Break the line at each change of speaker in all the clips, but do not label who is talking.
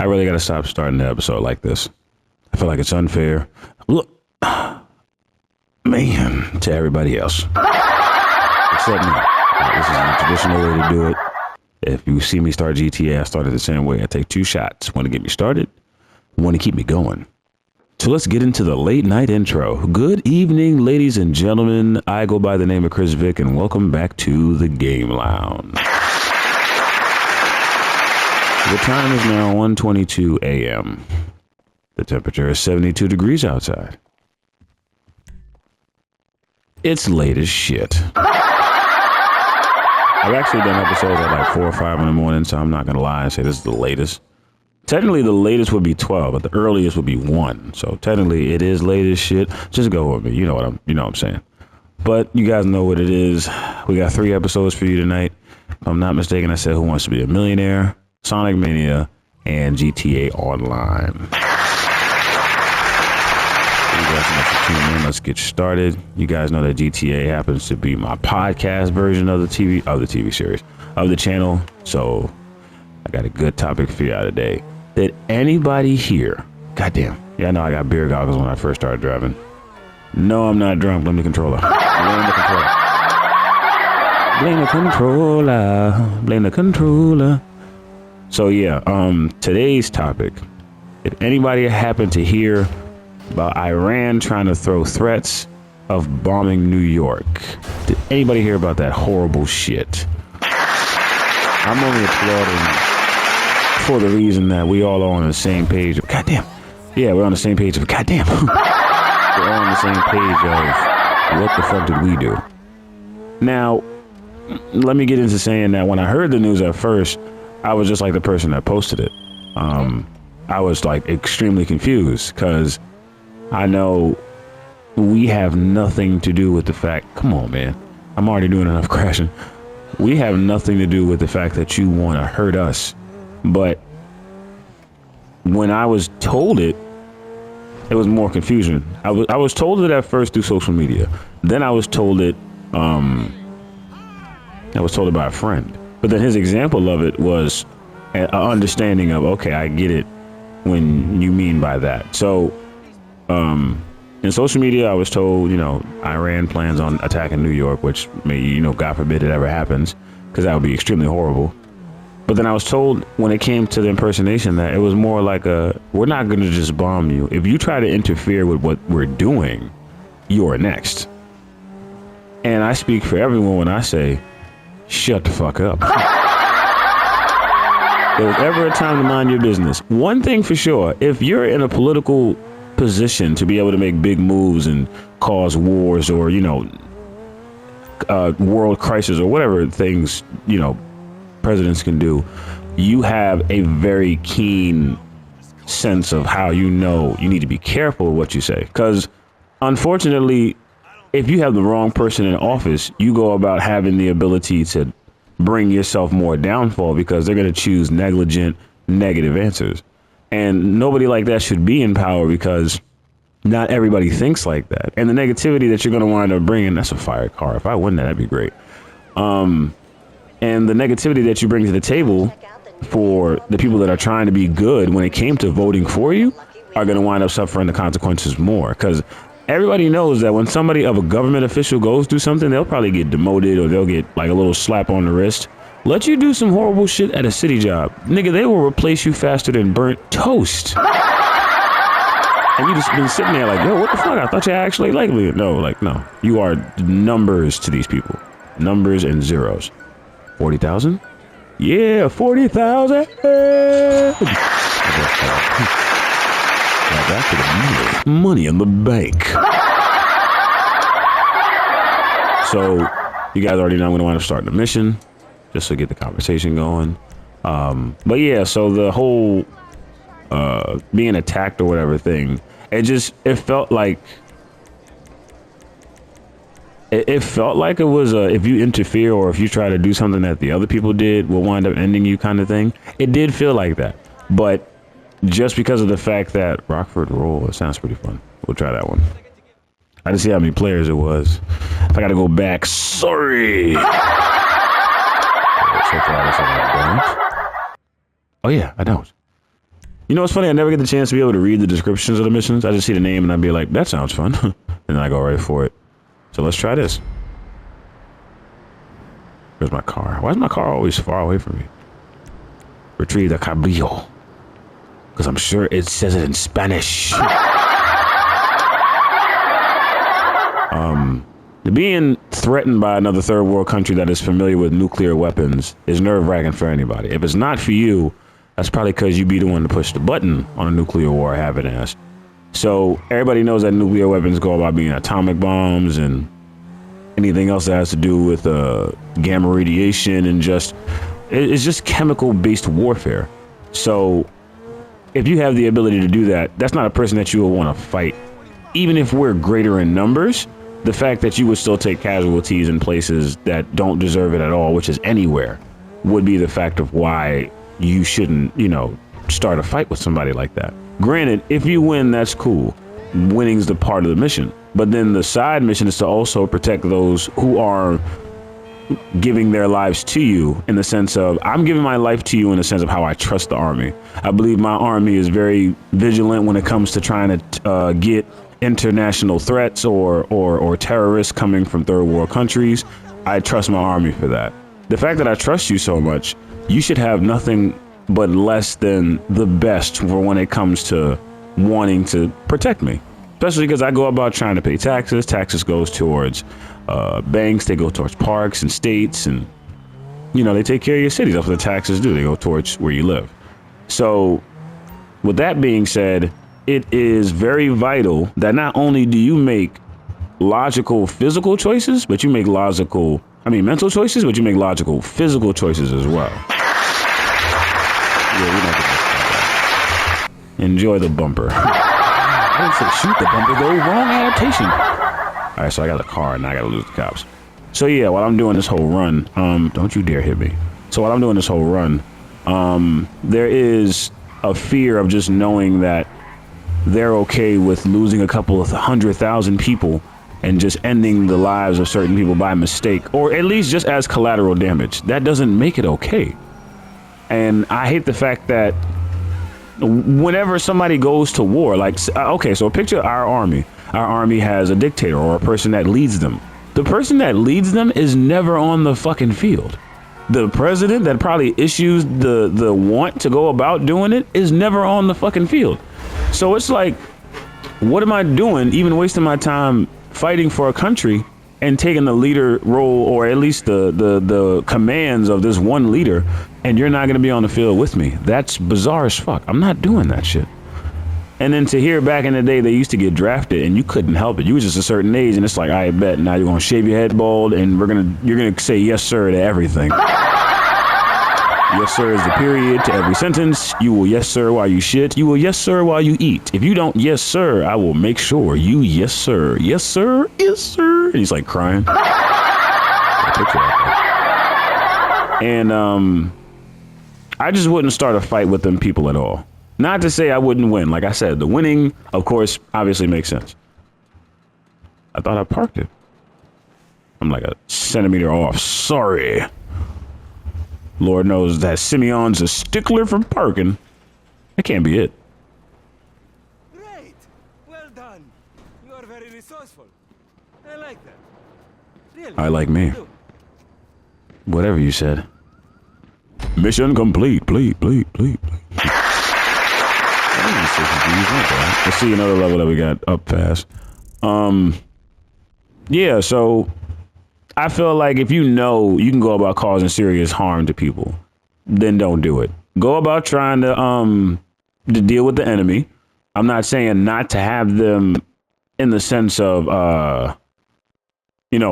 I really got to stop starting the episode like this. I feel like it's unfair. Look, man, to everybody else. Except me. This is the traditional way to do it. If you see me start GTA, I started the same way. I take 2 shots. Want to get me started, want to keep me going. So let's get into the late night intro. Good evening, ladies and gentlemen. I go by the name of Chris Vick, and welcome back to the Game Lounge. The time is now 1:22 a.m. The temperature is 72 degrees outside. It's late as shit. I've actually done episodes at like 4 or 5 in the morning, so I'm not going to lie and say this is the latest. Technically, the latest would be 12, but the earliest would be 1. So technically, it is late as shit. Just go with me. You know what I'm saying. But you guys know what it is. We got 3 episodes for you tonight. If I'm not mistaken, I said Who Wants to Be a Millionaire, Sonic Mania, and GTA Online. Let's get started. You guys know that GTA happens to be my podcast version of the TV series, of the channel. So I got a good topic for y'all today. Did anybody here? Goddamn. Yeah, I know I got beer goggles when I first started driving. No, I'm not drunk. Blame the controller. Blame the controller. Blame the controller. Blame the controller. So yeah, today's topic. Did anybody happen to hear about Iran trying to throw threats of bombing New York? Did anybody hear about that horrible shit? I'm only applauding for the reason that we all are on the same page. Goddamn. Yeah, we're on the same page of goddamn. We're all on the same page of what the fuck did we do? Now, let me get into saying that when I heard the news at first, I was just like the person that posted it. I was like extremely confused because I know we have nothing to do with the fact, come on, man. I'm already doing enough crashing. We have nothing to do with the fact that you want to hurt us. But when I was told it, it was more confusion. I was told it at first through social media. Then I was told it, I was told it by a friend. But then his example of it was an understanding of, okay, I get it when you mean by that. So, in social media, I was told, Iran plans on attacking New York, which may, God forbid it ever happens, because that would be extremely horrible. But then I was told when it came to the impersonation that it was more like we're not going to just bomb you. If you try to interfere with what we're doing, you're next. And I speak for everyone when I say, shut the fuck up. There was ever a time to mind your business. One thing for sure, if you're in a political position to be able to make big moves and cause wars or, world crisis or whatever things, presidents can do, you have a very keen sense of how you need to be careful with what you say. Because unfortunately, if you have the wrong person in office, you go about having the ability to bring yourself more downfall because they're going to choose negligent, negative answers. And nobody like that should be in power because not everybody thinks like that. And the negativity that you're going to wind up bringing, that's a fire car. If I win that, that'd be great. And the negativity that you bring to the table for the people that are trying to be good when it came to voting for you are going to wind up suffering the consequences more. Because everybody knows that when somebody of a government official goes through something, they'll probably get demoted or they'll get like a little slap on the wrist. Let you do some horrible shit at a city job. Nigga, they will replace you faster than burnt toast. And you just been sitting there like, yo, what the fuck? I thought you actually liked me. No. You are numbers to these people. Numbers and zeros. 40,000? Yeah, 40,000. Back to the money in the bank. So, you guys already know I'm going to wind up starting the mission, just to get the conversation going. But yeah, so the whole being attacked or whatever thing, it felt like it was if you interfere or if you try to do something that the other people did will wind up ending you kind of thing. It did feel like that, but just because of the fact that Rockford Roll, it sounds pretty fun. We'll try that one. I didn't see how many players it was. If I got to go back, sorry. So far, I don't. Oh yeah, I don't. You know what's funny? I never get the chance to be able to read the descriptions of the missions. I just see the name and I'd be like, that sounds fun. And then I go right for it. So let's try this. Where's my car? Why is my car always far away from me? Retrieve the cabrillo. Because I'm sure it says it in Spanish. Being threatened by another third world country that is familiar with nuclear weapons is nerve-wracking for anybody. If it's not for you, that's probably because you be the one to push the button on a nuclear war having ass. So everybody knows that nuclear weapons go about being atomic bombs and anything else that has to do with gamma radiation and it's just chemical-based warfare. So if you have the ability to do that, that's not a person that you will want to fight. Even if we're greater in numbers, the fact that you would still take casualties in places that don't deserve it at all, which is anywhere, would be the fact of why you shouldn't, start a fight with somebody like that. Granted, if you win, that's cool. Winning's the part of the mission. But then the side mission is to also protect those who are giving their lives to you, in the sense of, I'm giving my life to you in the sense of how I trust the army. I believe my army is very vigilant when it comes to trying to get international threats or terrorists coming from third world countries. I trust my army for that. The fact that I trust you so much, you should have nothing but less than the best for when it comes to wanting to protect me. Especially because I go about trying to pay taxes. Taxes goes towards banks, they go towards parks and states, and they take care of your cities. That's what the taxes do. They go towards where you live. So with that being said, it is very vital that not only do you make logical physical choices, but you make mental choices, but you make logical physical choices as well. Yeah, we're not gonna enjoy the bumper. I didn't say shoot the bumper though. Wrong adaptation. All right, so I got a car and I gotta lose the cops. So yeah, while I'm doing this whole run, don't you dare hit me. So while I'm doing this whole run, there is a fear of just knowing that they're okay with losing a couple of 100,000 people and just ending the lives of certain people by mistake, or at least just as collateral damage. That doesn't make it okay. And I hate the fact that whenever somebody goes to war, so picture our army. Our army has a dictator or a person that leads them. The person that leads them is never on the fucking field. The president that probably issues the want to go about doing it is never on the fucking field. So it's like, what am I doing even wasting my time fighting for a country and taking the leader role, or at least the commands of this one leader, and you're not going to be on the field with me? That's bizarre as fuck. I'm not doing that shit. And then to hear back in the day, they used to get drafted and you couldn't help it. You was just a certain age and it's like, I bet now you're going to shave your head bald and you're going to say yes, sir, to everything. Yes, sir is the period to every sentence. You will yes, sir, while you shit. You will yes, sir, while you eat. If you don't yes, sir, I will make sure you yes, sir. Yes, sir. Yes, sir. And he's like crying. And I just wouldn't start a fight with them people at all. Not to say I wouldn't win. Like I said, the winning, of course, obviously makes sense. I thought I parked it. I'm like a centimeter off. Sorry. Lord knows that Simeon's a stickler for parking. That can't be it.
Great. Well done. You are very resourceful. I like that. Really.
I like me. Whatever you said. Mission complete. Please. Let's see another level that we got up fast. Yeah, so I feel like if you know you can go about causing serious harm to people, then don't do it. Go about trying to deal with the enemy. I'm not saying not to have them in the sense of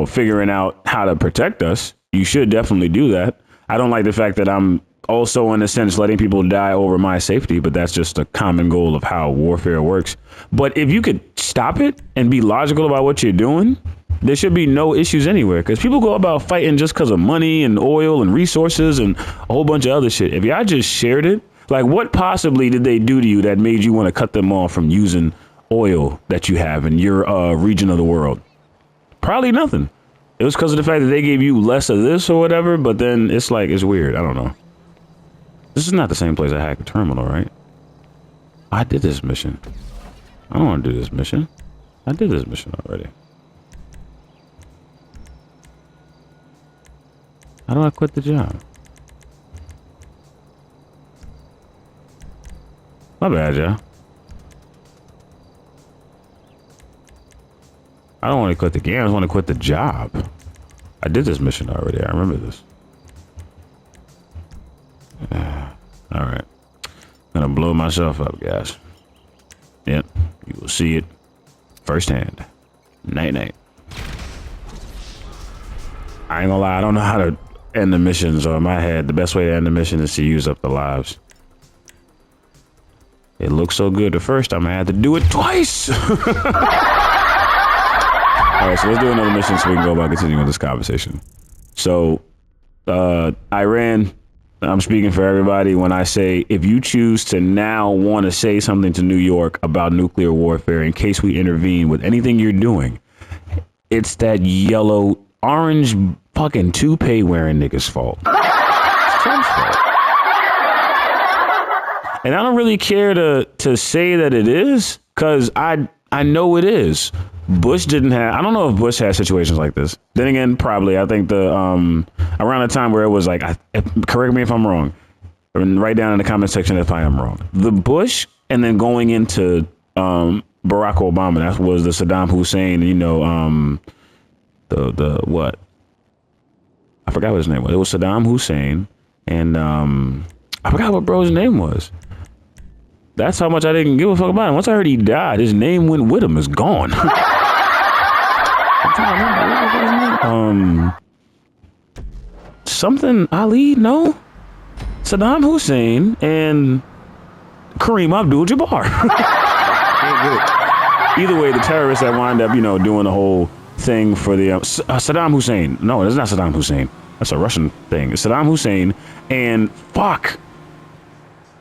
figuring out how to protect us. You should definitely do that. I don't like the fact that I'm also, in a sense, letting people die over my safety, but that's just a common goal of how warfare works. But if you could stop it and be logical about what you're doing, there should be no issues anywhere, because people go about fighting just because of money and oil and resources and a whole bunch of other shit. If y'all just shared it, like what possibly did they do to you that made you want to cut them off from using oil that you have in your region of the world? Probably nothing. It was because of the fact that they gave you less of this or whatever, but then it's like, it's weird. I don't know. This is not the same place I hacked the terminal, right? I did this mission. I don't want to do this mission. I did this mission already. How do I quit the job? My bad, y'all. I don't want to quit the game. I just want to quit the job. I did this mission already. I remember this. All right. I'm gonna blow myself up, guys. Yep. You will see it firsthand. Night night. I ain't gonna lie. I don't know how to end the missions, or in my head, the best way to end the mission is to use up the lives. It looks so good at first, I'm gonna have to do it twice. Alright, so let's do another mission so we can go about continuing this conversation. So, Iran, I'm speaking for everybody when I say, if you choose to now want to say something to New York about nuclear warfare in case we intervene with anything you're doing, it's that yellow, orange fucking toupee wearing nigga's fault. It's Trump's fault. And I don't really care to say that it is, because I know it is. Bush didn't have, I don't know if Bush had situations like this. Then again, probably. I think the around the time where it was like, correct me if I'm wrong, write down in the comment section if I am wrong. The Bush and then going into Barack Obama, that was the Saddam Hussein, you know, the what? I forgot what his name was. It was Saddam Hussein, and I forgot what bro's name was. That's how much I didn't give a fuck about him. Once I heard he died, his name went with him. It's gone. I'm trying to remember. What was his name? Something Ali? No. Saddam Hussein and Kareem Abdul-Jabbar. Either way, the terrorists that wind up, you know, doing the whole thing for the Saddam Hussein. No, it's not Saddam Hussein. That's a Russian thing. It's Saddam Hussein and fuck.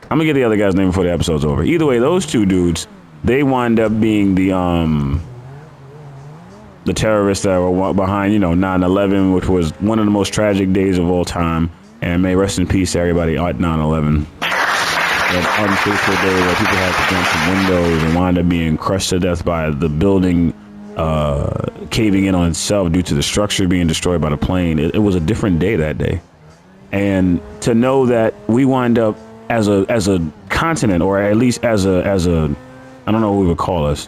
I'm gonna get the other guy's name before the episode's over. Either way, those two dudes, they wind up being the terrorists that were behind, you know, 9/11, which was one of the most tragic days of all time. And may rest in peace to everybody at 9/11. That unfaithful day where people had to jump from windows and wind up being crushed to death by the building caving in on itself due to the structure being destroyed by the plane. It was a different day that day. And to know that we wind up as a continent, or at least as a I don't know what we would call us.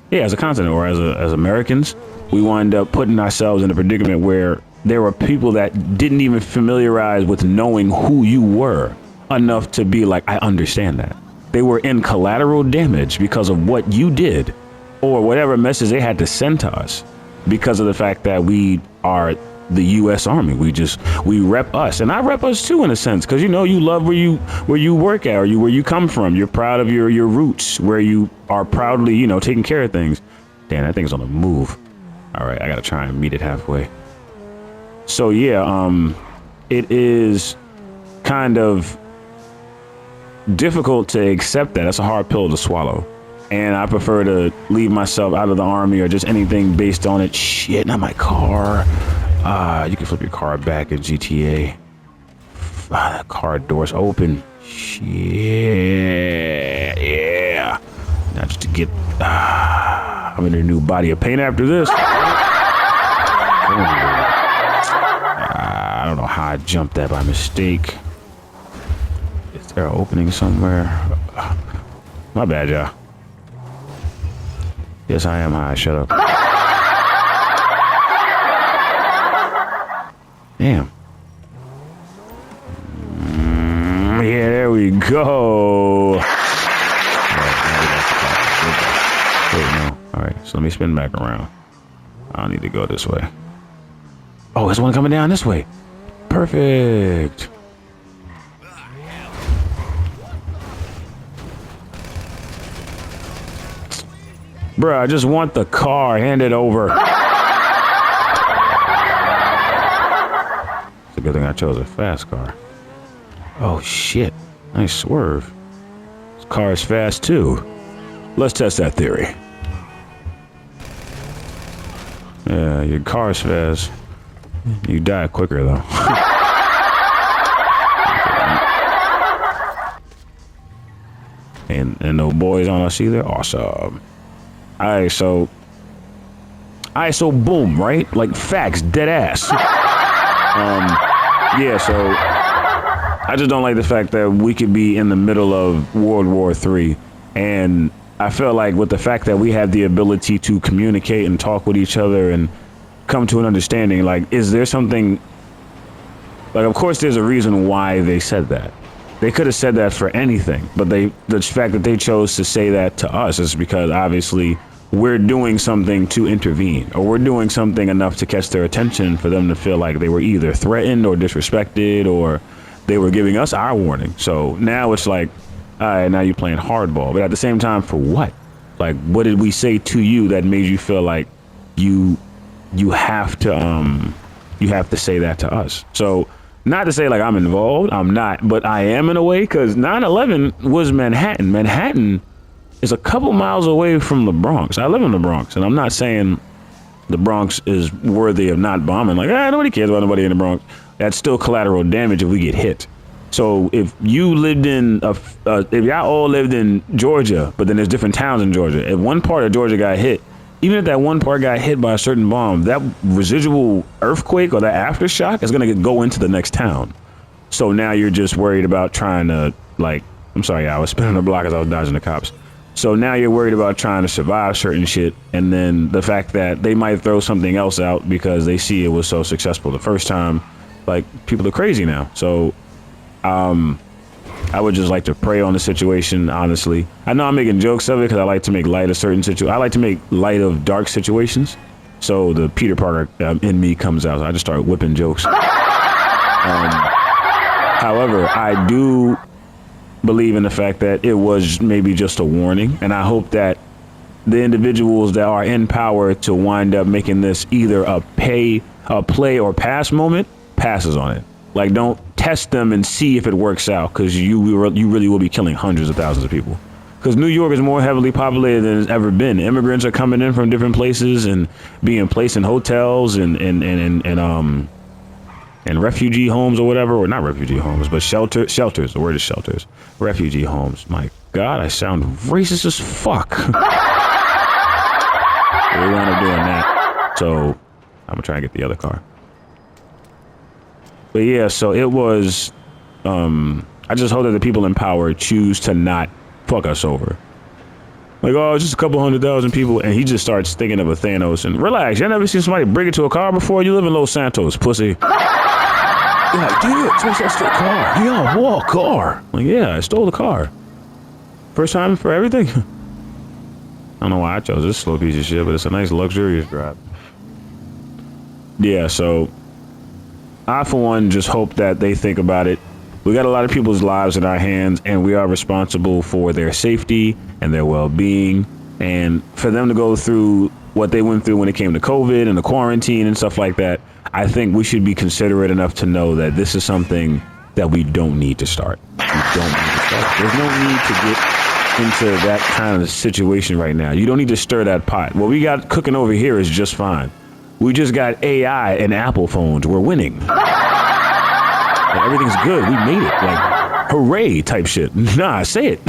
Yeah, as a continent, or as Americans, we wind up putting ourselves in a predicament where there were people that didn't even familiarize with knowing who you were enough to be like, I understand that. They were in collateral damage because of what you did, or whatever message they had to send to us, because of the fact that we are the U.S. Army. We rep us, and I rep us too in a sense, because you know you love where you work at, or where you come from. You're proud of your roots, where you are proudly, you know, taking care of things. Damn, that thing's on the move. All right, I gotta try and meet it halfway. So yeah, it is kind of difficult to accept that. That's a hard pill to swallow. And I prefer to leave myself out of the army or just anything based on it. Shit, not my car. You can flip your car back in GTA. That car door's open. Shit, yeah. Now just to get, I'm in a new body of paint after this. I don't know how I jumped that by mistake. Is there an opening somewhere? My bad, y'all. Yes, I am high. Shut up. Damn. Yeah, there we go. Wait, no. All right, so let me spin back around. I don't need to go this way. Oh, there's one coming down this way. Perfect. Bruh, I just want the car. Hand it over. It's a good thing I chose a fast car. Oh, shit. Nice swerve. This car is fast, too. Let's test that theory. Yeah, your car's fast. You die quicker, though. And no boys on us either. Awesome. Alright, so boom, right? Like facts, dead ass. Yeah, so I just don't like the fact that we could be in the middle of World War III, and I feel like with the fact that we have the ability to communicate and talk with each other and come to an understanding, like, is there something, like, of course there's a reason why they said that. They could have said that for anything, but the fact that they chose to say that to us is because obviously we're doing something to intervene, or we're doing something enough to catch their attention for them to feel like they were either threatened or disrespected, or they were giving us our warning. So now it's like, all right, now you're playing hardball. But at the same time, for what? Like, what did we say to you that made you feel like you have to say that to us? So not to say like I'm involved, I'm not, but I am in a way, because 9/11 was Manhattan. Manhattan is a couple miles away from the Bronx. I live in the Bronx, and I'm not saying the Bronx is worthy of not bombing. Like, nobody cares about nobody in the Bronx. That's still collateral damage if we get hit. So if you lived in, if y'all all lived in Georgia, but then there's different towns in Georgia, if one part of Georgia got hit, even if that one part got hit by a certain bomb, that residual earthquake or that aftershock is going to go into the next town. So now you're just worried about trying to, like, I'm sorry, I was spinning the block as I was dodging the cops. So now you're worried about trying to survive certain shit, and then the fact that they might throw something else out because they see it was so successful the first time. Like, people are crazy now. So I would just like to pray on the situation, honestly. I know I'm making jokes of it because I like to make light of certain situations. I like to make light of dark situations. So the Peter Parker in me comes out. So I just start whipping jokes. However, I do believe in the fact that it was maybe just a warning. And I hope that the individuals that are in power to wind up making this either a play or pass moment passes on it. Like, don't test them and see if it works out, because you really will be killing hundreds of thousands of people. Because New York is more heavily populated than it's ever been. Immigrants are coming in from different places and being placed in hotels and refugee homes or whatever, or not refugee homes, but shelters. The word is shelters. Refugee homes. My God, I sound racist as fuck. We wound up doing that. So I'm gonna try and get the other car. But yeah, so it was, I just hope that the people in power choose to not fuck us over. Like, oh, it's just a couple 100,000 people, and he just starts thinking of a Thanos, and relax, you never seen somebody break into a car before? You live in Los Santos, pussy. You're like, dude, I stole a car. Yeah, what car? Like, yeah, I stole the car. First time for everything? I don't know why I chose this slow piece of shit, but it's a nice luxurious drive. Yeah, so I, for one, just hope that they think about it. We got a lot of people's lives in our hands, and we are responsible for their safety and their well-being. And for them to go through what they went through when it came to COVID and the quarantine and stuff like that, I think we should be considerate enough to know that this is something that we don't need to start. We don't need to start. There's no need to get into that kind of situation right now. You don't need to stir that pot. What we got cooking over here is just fine. We just got AI and Apple phones. We're winning. Like, everything's good. We made it. Like, hooray type shit. Nah, say it.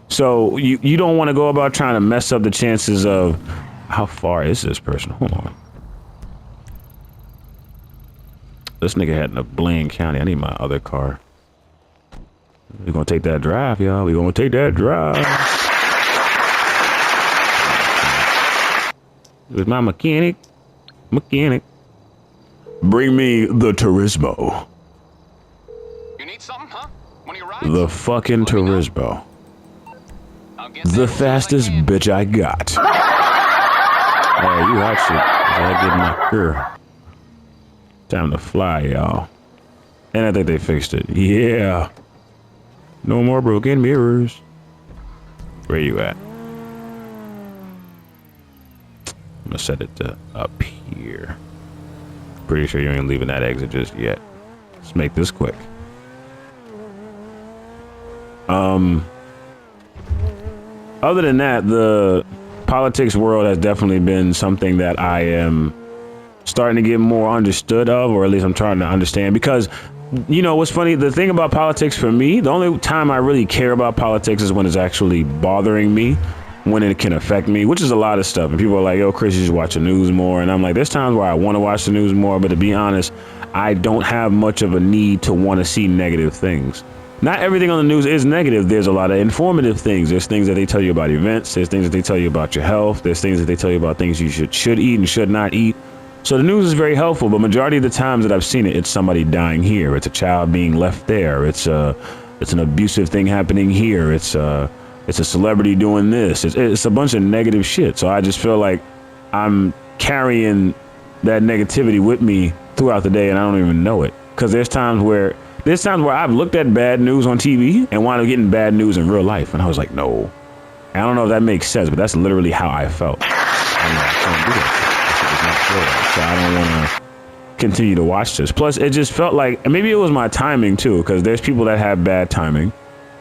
So you don't want to go about trying to mess up the chances of, how far is this person? Hold on. This nigga had in a Blaine County. I need my other car. We're going to take that drive, y'all. We're going to take that drive. With my mechanic. Bring me the Turismo.
You need something, huh? One of your rides?
The fucking Turismo. The fastest bitch I got. Hey, you hot shit. I get my career. Time to fly, y'all. And I think they fixed it. Yeah. No more broken mirrors. Where you at? I'm gonna set it to up here. Pretty sure you ain't leaving that exit just yet. Let's make this quick. Other than that, the politics world has definitely been something that I am starting to get more understood of, or at least I'm trying to understand, because you know, what's funny, the thing about politics for me, the only time I really care about politics is when it's actually bothering me, when it can affect me, which is a lot of stuff. And people are like, yo, Chris, you should watch the news more. And I'm like, there's times where I want to watch the news more, but to be honest, I don't have much of a need to want to see negative things. Not everything on the news is negative. There's a lot of informative things. There's things that they tell you about events. There's things that they tell you about your health. There's things that they tell you about things you should eat and should not eat. So the news is very helpful, but majority of the times that I've seen it, it's somebody dying here. It's a child being left there. It's an abusive thing happening here. It's a celebrity doing this. It's a bunch of negative shit. So I just feel like I'm carrying that negativity with me throughout the day, and I don't even know it. Because there's times where I've looked at bad news on TV and wound up getting bad news in real life, and I was like, no. I don't know if that makes sense, but that's literally how I felt. I can't do that. So I don't want to continue to watch this. Plus, it just felt like, and maybe it was my timing too, because there's people that have bad timing,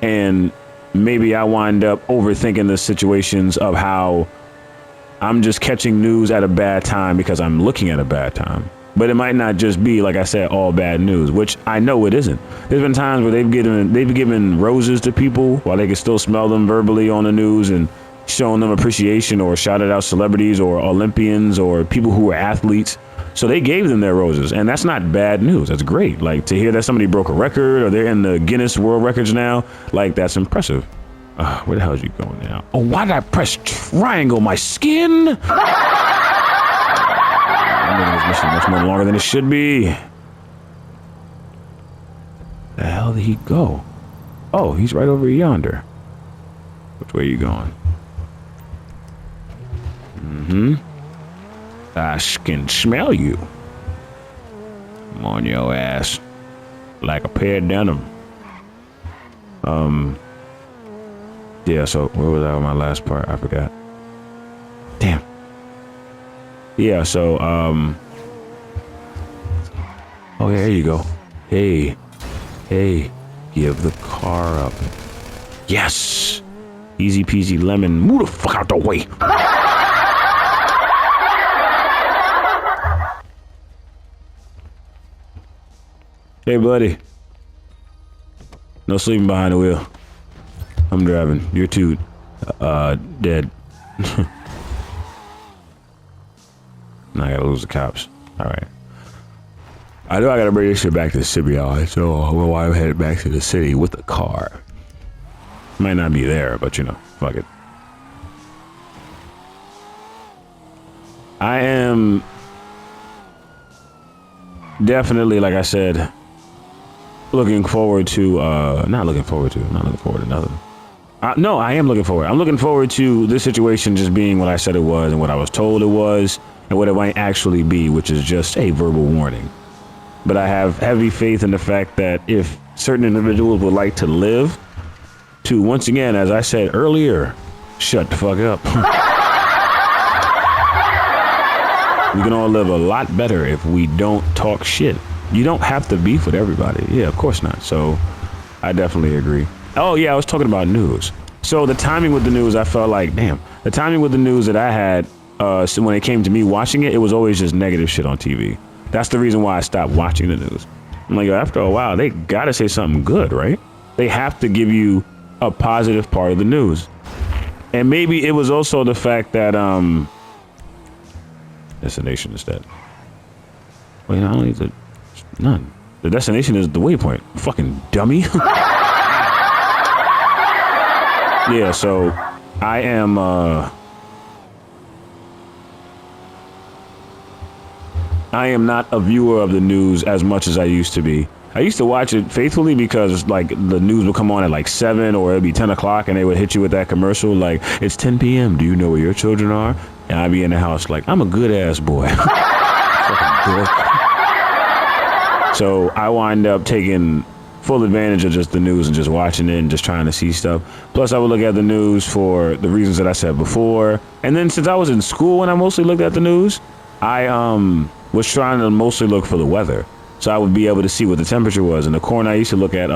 and maybe I wind up overthinking the situations of how I'm just catching news at a bad time because I'm looking at a bad time. But it might not just be, like I said, all bad news, which I know it isn't. There's been times where they've given roses to people while they can still smell them verbally on the news and showing them appreciation, or shouted out celebrities or Olympians or people who were athletes. So they gave them their roses, and that's not bad news. That's great. Like, to hear that somebody broke a record or they're in the Guinness World Records now, like, that's impressive. Where the hell is you going now? Oh, why did I press triangle? My skin? I'm making this mission much more longer than it should be. The hell did he go? Oh, he's right over yonder. Which way are you going? I can smell you. I'm on your ass like a pair of denim. Yeah, so where was I on my last part? I forgot. Damn. Yeah, so, oh, yeah, there you go. Hey, give the car up. Yes! Easy peasy lemon. Move the fuck out the way. Hey, buddy. No sleeping behind the wheel. I'm driving. You're too, dead. Now I gotta lose the cops. Alright. I know I gotta bring this shit back to the city, y'all. So I'm headed back to the city with the car. Might not be there, but you know, fuck it. I am definitely, like I said, looking forward to, not looking forward to nothing. No, I am looking forward. I'm looking forward to this situation just being what I said it was and what I was told it was and what it might actually be, which is just a verbal warning. But I have heavy faith in the fact that if certain individuals would like to live, to, once again, as I said earlier, shut the fuck up. We can all live a lot better if we don't talk shit. You don't have to beef with everybody. Yeah, of course not. So I definitely agree. Oh yeah, I was talking about news. So the timing with the news, I felt like, damn, the timing with the news that I had, so when it came to me watching it, it was always just negative shit on TV. That's the reason why I stopped watching the news. I'm like, after a while, they gotta say something good, right? They have to give you a positive part of the news. And maybe it was also the fact that, destination is that. Wait, I don't need to, none. The destination is the waypoint. Fucking dummy. Yeah, so I am, not a viewer of the news as much as I used to be. I used to watch it faithfully because, like, the news would come on at like 7 or it'd be 10 o'clock and they would hit you with that commercial like, it's 10 p.m. Do you know where your children are? And I'd be in the house like, I'm a good ass boy. Fucking dork. So I wind up taking full advantage of just the news and just watching it and just trying to see stuff. Plus I would look at the news for the reasons that I said before. And then since I was in school when I mostly looked at the news, I was trying to mostly look for the weather. So I would be able to see what the temperature was. In the corner, I used to look at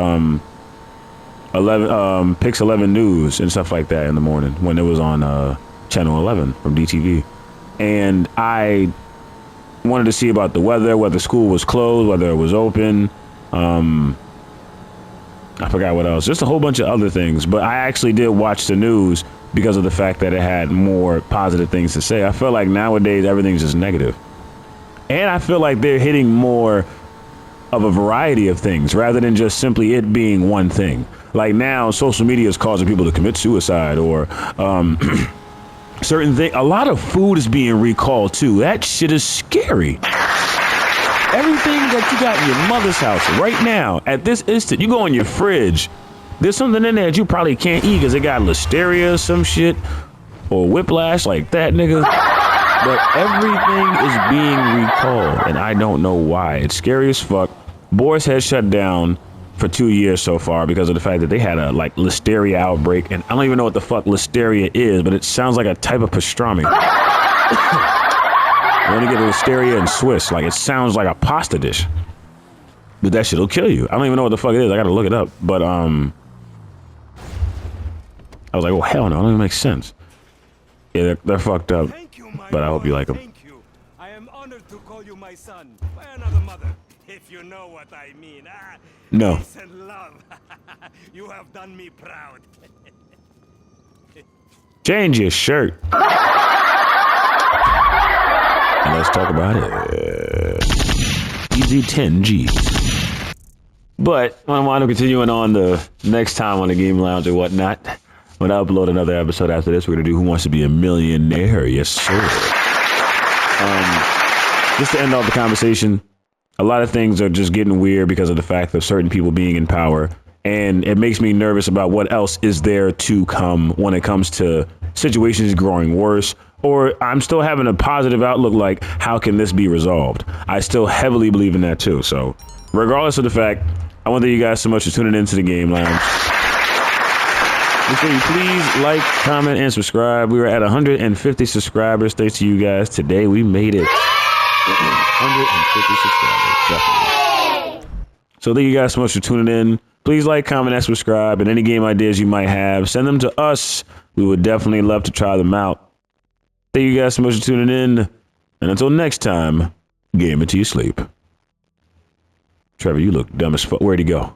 Pix 11 News and stuff like that in the morning when it was on Channel 11 from DTV. And I wanted to see about the weather, whether school was closed, whether it was open. I forgot what else. Just a whole bunch of other things. But I actually did watch the news because of the fact that it had more positive things to say. I feel like nowadays everything's just negative. And I feel like they're hitting more of a variety of things rather than just simply it being one thing. Like now, social media is causing people to commit suicide or certain things. A lot of food is being recalled too. That shit is scary. Everything that you got in your mother's house right now, at this instant, you go in your fridge, there's something in there that you probably can't eat because it got listeria or some shit or whiplash like that, nigga. But everything is being recalled, and I don't know why. It's scary as fuck. Boar's Head shut down for 2 years so far because of the fact that they had a like listeria outbreak, and I don't even know what the fuck listeria is, but it sounds like a type of pastrami. You only get listeria in Swiss. Like, it sounds like a pasta dish. But that shit'll kill you. I don't even know what the fuck it is. I gotta look it up. But, I was like, oh, hell no. That doesn't make sense. Yeah, they're fucked up. But I hope you like them.
Thank you. I am honored to call you my son by another mother, if you know what I mean.
No.
Peace and love. You have done me proud.
Change your shirt. And let's talk about it. Easy 10 G's. But I want to continuing on the next time on the Game Lounge or whatnot. When I upload another episode after this, we're going to do Who Wants to Be a Millionaire? Yes, sir. Just to end off the conversation, a lot of things are just getting weird because of the fact of certain people being in power. And it makes me nervous about what else is there to come when it comes to situations growing worse. Or I'm still having a positive outlook like, how can this be resolved? I still heavily believe in that too. So regardless of the fact, I want to thank you guys so much for tuning into the Game Lounge. Make sure you please like, comment, and subscribe. We were at 150 subscribers. Thanks to you guys. Today we made it 150 subscribers. Definitely. So thank you guys so much for tuning in. Please like, comment, and subscribe. And any game ideas you might have, send them to us. We would definitely love to try them out. Thank you guys so much for tuning in. And until next time, game it till you sleep. Trevor, you look dumb as fuck. Where'd he go?